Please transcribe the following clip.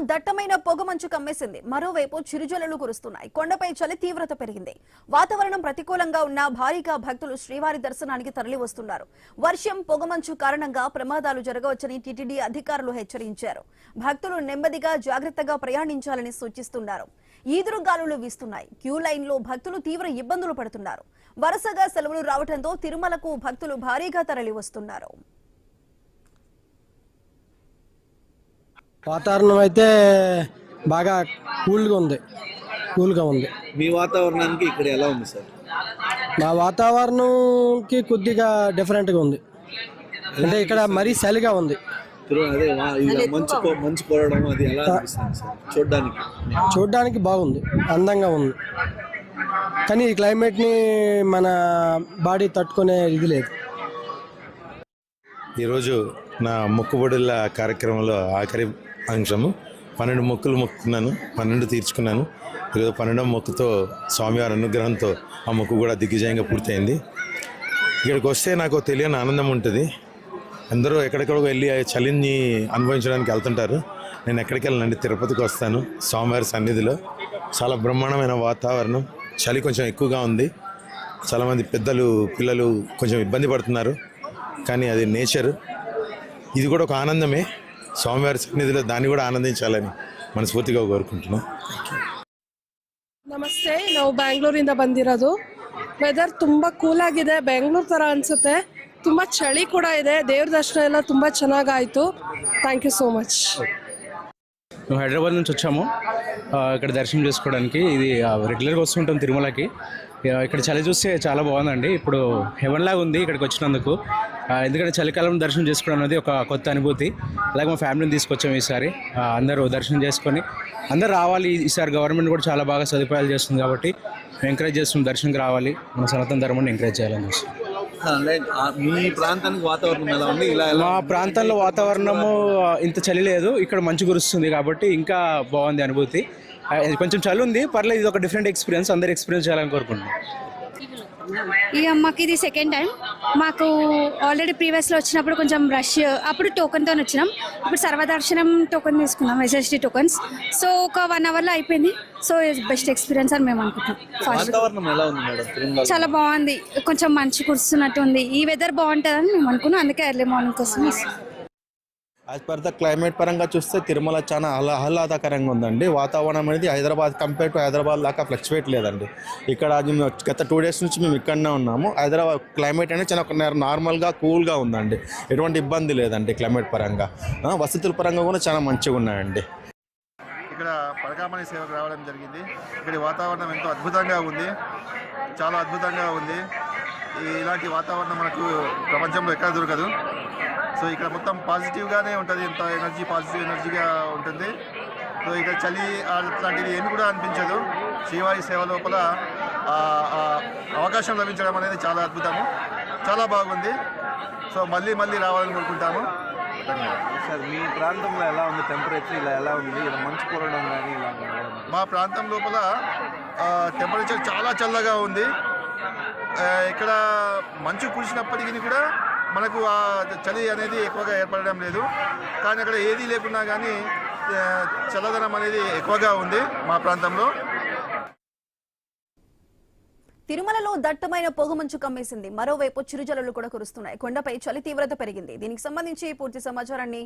దట్టమైన పొగమంచు కమ్మేసింది. మరోవైపు చిరుజల్లులు కురుస్తున్నాయి. కొండపై చలి తీవ్రత పెరిగింది. వాతావరణం ప్రతికూలంగా ఉన్న భారీగా భక్తులు శ్రీవారి దర్శనానికి తరలి వస్తున్నారు. వర్షం, పొగమంచు కారణంగా ప్రమాదాలు జరగవచ్చని టీటీడీ అధికారులు హెచ్చరించారు. భక్తులు నెమ్మదిగా జాగ్రత్తగా ప్రయాణించాలని సూచిస్తున్నారు. ఈదురుగాలులు వీస్తున్నాయి. క్యూ లైన్లో భక్తులు తీవ్ర ఇబ్బందులు పడుతున్నారు. వరుసగా సెలవులు రావడంతో తిరుమలకు భక్తులు భారీగా తరలి వస్తున్నారు. వాతావరణం అయితే బాగా కూల్గా ఉంది. మీ వాతావరణానికి ఇక్కడ ఎలా ఉంది సార్? మా వాతావరణంకి కొద్దిగా డిఫరెంట్గా ఉంది. అంటే ఇక్కడ మరీ చలిగా ఉంది. అదే మంచు పడడం అది ఎలా అనిపిస్తుంది సార్? చూడడానికి బాగుంది, అందంగా ఉంది. కానీ ఈ క్లైమేట్ని మన బాడీ తట్టుకునే ఇది లేదు. ఈరోజు నా మొక్కుబడుల కార్యక్రమంలో ఆఖరి అంశము. 12 మొక్కులు మొక్కుకున్నాను, 12 తీర్చుకున్నాను. ఈరోజు 12వ మొక్కుతో స్వామివారి అనుగ్రహంతో ఆ మొక్కు కూడా దిగ్విజయంగా పూర్తయింది. ఇక్కడికి వస్తే నాకు తెలియని ఆనందం ఉంటుంది. అందరూ ఎక్కడెక్కడికి వెళ్ళి ఆ చలిని అనుభవించడానికి వెళ్తుంటారు. నేను ఎక్కడికి వెళ్ళానండి, తిరుపతికి వస్తాను. స్వామివారి సన్నిధిలో చాలా బ్రహ్మాండమైన వాతావరణం. చలి కొంచెం ఎక్కువగా ఉంది. చాలామంది పెద్దలు, పిల్లలు కొంచెం ఇబ్బంది పడుతున్నారు. కానీ అది నేచర్. ఇది కూడా ఒక ఆనందమే. స్వామివారి సన్నిధిలో దాన్ని కూడా ಆನಂದಿంచాలని మనస్ఫೂರ್ತಿగా కోరుకుంటున్నాను. ನಮಸ್ತೆ, ನಾವು ಬ್ಯಾಂಗ್ಳೂರಿಂದ ಬಂದಿರೋದು. ವೆದರ್ ತುಂಬ ಕೂಲ್ ಆಗಿದೆ, ಬೆಂಗಳೂರು ಥರ ಅನಿಸುತ್ತೆ. ತುಂಬ ಚಳಿ ಕೂಡ ಇದೆ. ದೇವ್ರ ದರ್ಶನ ಎಲ್ಲ ತುಂಬ ಚೆನ್ನಾಗಾಯಿತು. Thank you so much. మేము హైదరాబాద్ నుంచి వచ్చాము ఇక్కడ దర్శనం చేసుకోవడానికి. ఇది రెగ్యులర్గా వస్తుంటాం తిరుమలకి. ఇక్కడ చలి చూస్తే చాలా బాగుందండి. ఇప్పుడు హెవెన్ లాగా ఉంది ఇక్కడికి వచ్చినందుకు. ఎందుకంటే చలికాలం దర్శనం చేసుకోవడం అనేది ఒక కొత్త అనుభూతి. అలాగే మా ఫ్యామిలీని తీసుకొచ్చాము ఈసారి. అందరూ దర్శనం చేసుకొని అందరూ రావాలి. ఈసారి గవర్నమెంట్ కూడా చాలా బాగా సదుపాయాలు చేస్తుంది కాబట్టి మేము ఎంకరేజ్ చేస్తున్నాం, దర్శనంకి రావాలి, మన సనాతన ధర్మాన్ని ఎంకరేజ్ చేయాలని చూస్తాం. మీ ప్రాంతానికి వాతావరణం ఎలా ఉంది? మా ప్రాంతంలో వాతావరణము ఇంత చలి లేదు, ఇక్కడ మంచు కురుస్తుంది కాబట్టి ఇంకా బాగుంది అనుభూతి. కొంచెం చలి ఉంది, పర్లేదు. ఇది ఒక డిఫరెంట్ ఎక్స్పీరియన్స్, అందరు ఎక్స్పీరియన్స్ చేయాలని కోరుకుంటున్నాం. మాకు ఇది సెకండ్ టైం. మాకు ఆల్రెడీ ప్రీవియస్లో వచ్చినప్పుడు కొంచెం రష్, అప్పుడు టోకన్తో వచ్చినాం. ఇప్పుడు సర్వదర్శనం టోకన్ తీసుకున్నాం, ఎస్ఎస్టీ టోకన్స్. సో ఒక 1 అవర్లో అయిపోయింది. సో బెస్ట్ ఎక్స్పీరియన్స్ అని మేము అనుకుంటున్నాం. చాలా బాగుంది, కొంచెం మంచు కురుస్తున్నట్టు ఉంది. ఈ వెదర్ బాగుంటుందని మేము అనుకున్నాం, అందుకే ఎర్లీ మార్నింగ్ కోసం. యాజ్ పర్ ద క్లైమేట్ పరంగా చూస్తే తిరుమల చాలా ఆహ్లాదకరంగా ఉందండి. వాతావరణం అనేది కంపేర్ టు హైదరాబాద్ లాగా ఫ్లక్చువేట్ లేదండి. ఇక్కడ గత 2 డేస్ నుంచి మేము ఇక్కడనే ఉన్నాము. హైదరాబాద్ క్లైమేట్ అనేది చాలా నార్మల్గా కూల్గా ఉందండి. ఎటువంటి ఇబ్బంది లేదండి క్లైమేట్ పరంగా. వసతుల పరంగా కూడా చాలా మంచిగా ఉన్నాయండి. ఇక్కడ పరకామణి సేవకు రావడం జరిగింది. ఇక్కడ వాతావరణం ఎంతో అద్భుతంగా ఉంది, చాలా అద్భుతంగా ఉంది. ఇలాంటి వాతావరణం మనకు ప్రపంచంలో ఎక్కడ దొరకదు. సో ఇక్కడ మొత్తం పాజిటివ్గానే ఉంటుంది, ఎంత ఎనర్జీ, పాజిటివ్ ఎనర్జీగా ఉంటుంది. సో ఇక్కడ చలి అట్లాంటిది ఏమి కూడా అనిపించదు. శ్రీవారి సేవ లోపల అవకాశం లభించడం అనేది చాలా అద్భుతము, చాలా బాగుంది. సో మళ్ళీ రావాలని కోరుకుంటాము. సార్, మీ ప్రాంతంలో ఎలా ఉంది టెంపరేచర్? ఇలా ఎలా ఉంది? ఇలా మంచు కురవడం కానీ ఇలా? మా ప్రాంతం లోపల టెంపరేచర్ చాలా చల్లగా ఉంది. ఇక్కడ మంచు కురిసినప్పటికీ కూడా మనకు ఆ చలి అనేది ఎక్కువగా ఏర్పడడం లేదు. కానీ అక్కడ ఏదీ లేకున్నా కానీ చల్లదనం అనేది ఎక్కువగా ఉంది మా ప్రాంతంలో. తిరుమలలో దట్టమైన పొగమంచు కమ్మేసింది. మరోవైపు చిరుజల్లులు కూడా కురుస్తున్నాయి. కొండపై చలి తీవ్రత పెరిగింది. దీనికి సంబంధించి పూర్తి సమాచారాన్ని